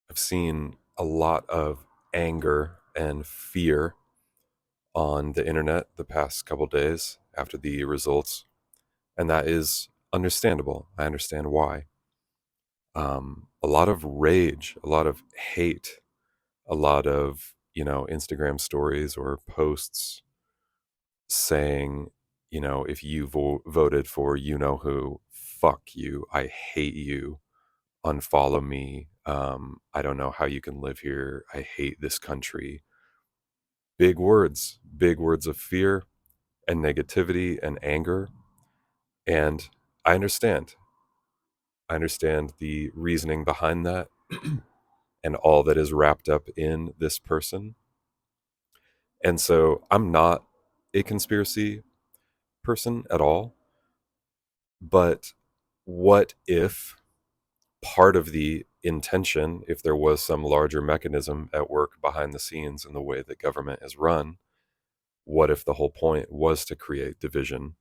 I've seen a lot of anger and fear on the internet the past couple days after the results, and that is understandable. I understand why. A lot of rage, a lot of hate, a lot of Instagram stories or posts saying, if you voted for who, fuck you, I hate you, unfollow me. I don't know how you can live here. I hate this country. Big words of fear and negativity and anger. And I understand. I understand the reasoning behind that and all that is wrapped up in this person. And so I'm not a conspiracy person at all. But what if part of the intention, if there was some larger mechanism at work behind the scenes in the way that government is run, what if the whole point was to create division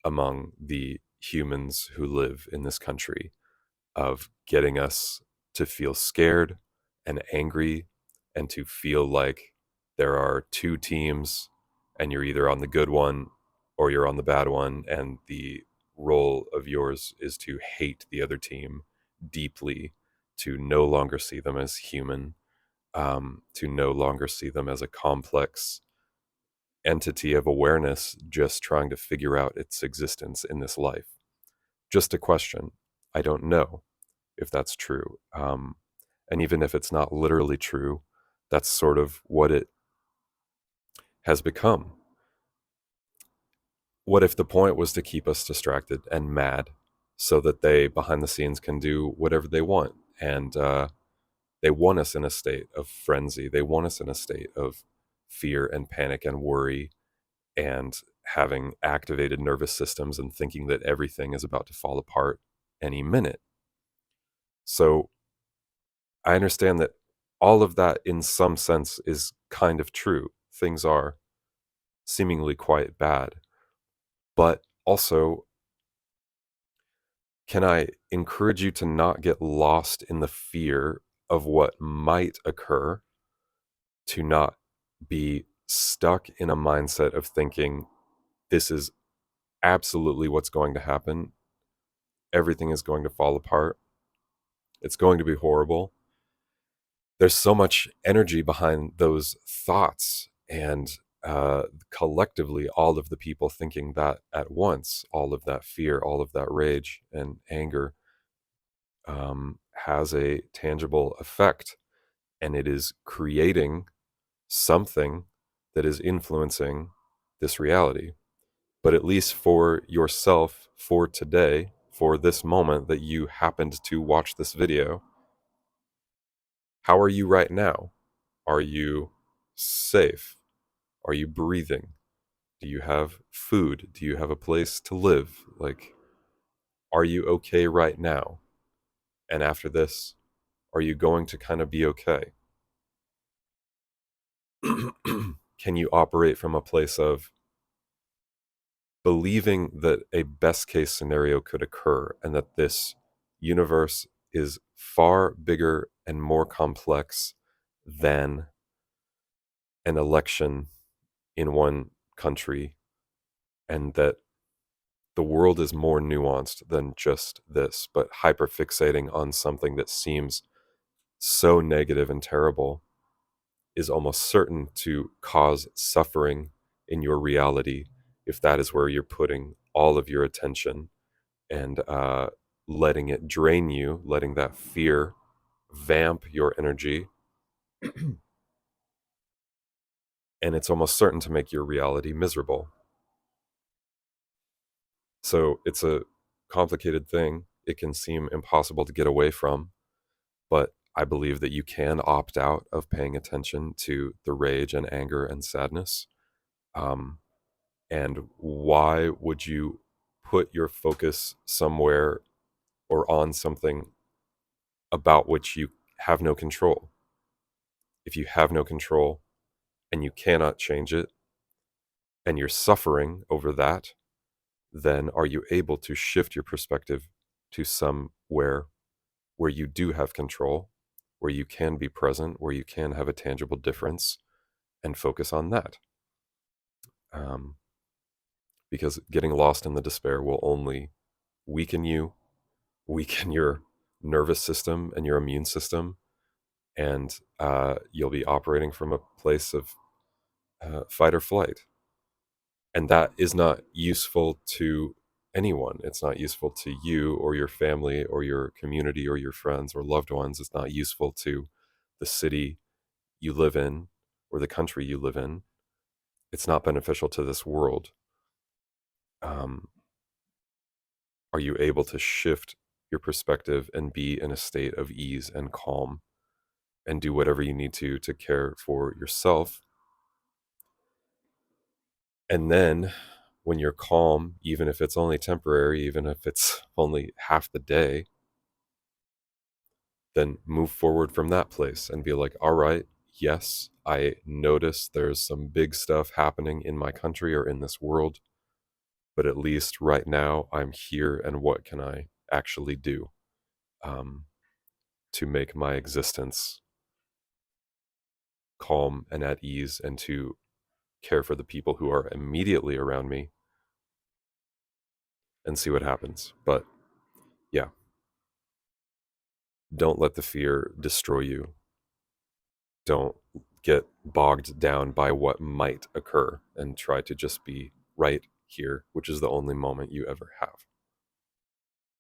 among the humans who live in this country, of getting us to feel scared and angry and to feel like there are two teams and you're either on the good one or you're on the bad one, and the role of yours is to hate the other team deeply, to no longer see them as human, to no longer see them as a complex entity of awareness just trying to figure out its existence in this life. Just a question. I don't know if that's true. And even if it's not literally true, that's sort of what it has become. What if the point was to keep us distracted and mad so that they behind the scenes can do whatever they want? And they want us in a state of frenzy. They want us in a state of fear and panic and worry and having activated nervous systems and thinking that everything is about to fall apart any minute. So I understand that all of that, in some sense, is kind of true. Things are seemingly quite bad. But also, can I encourage you to not get lost in the fear of what might occur, to not be stuck in a mindset of thinking this is absolutely what's going to happen? Everything is going to fall apart. It's going to be horrible. There's so much energy behind those thoughts, and collectively all of the people thinking that at once, all of that fear, all of that rage and anger, has a tangible effect, and it is creating something that is influencing this reality. But at least for yourself, for today, for this moment that you happened to watch this video, how are you right now? Are you safe? Are you breathing? Do you have food? Do you have a place to live? Like, are you okay right now? And after this, are you going to kind of be okay? Can you operate from a place of believing that a best case scenario could occur and that this universe is far bigger and more complex than an election in one country, and that the world is more nuanced than just this, but hyperfixating on something that seems so negative and terrible is almost certain to cause suffering in your reality if that is where you're putting all of your attention, and letting it drain you, letting that fear vamp your energy. And it's almost certain to make your reality miserable. So it's a complicated thing. It can seem impossible to get away from, but I believe that you can opt out of paying attention to the rage and anger and sadness. Um, and why would you put your focus somewhere or on something about which you have no control? If you have no control and you cannot change it and you're suffering over that, then are you able to shift your perspective to somewhere where you do have control, where you can be present, where you can have a tangible difference and focus on that. Um, because getting lost in the despair will only weaken you, weaken your nervous system and your immune system, and you'll be operating from a place of fight or flight. And that is not useful to anyone. It's not useful to you or your family or your community or your friends or loved ones. It's not useful to the city you live in or the country you live in. It's not beneficial to this world. Um, are you able to shift your perspective and be in a state of ease and calm and do whatever you need to care for yourself? And then when you're calm, even if it's only temporary, even if it's only half the day, then move forward from that place and be like, all right, yes, I notice there's some big stuff happening in my country or in this world, but at least right now I'm here, and what can I actually do um, to make my existence calm and at ease, and to care for the people who are immediately around me, and see what happens. But yeah, don't let the fear destroy you. Don't get bogged down by what might occur, and try to just be right here, which is the only moment you ever have.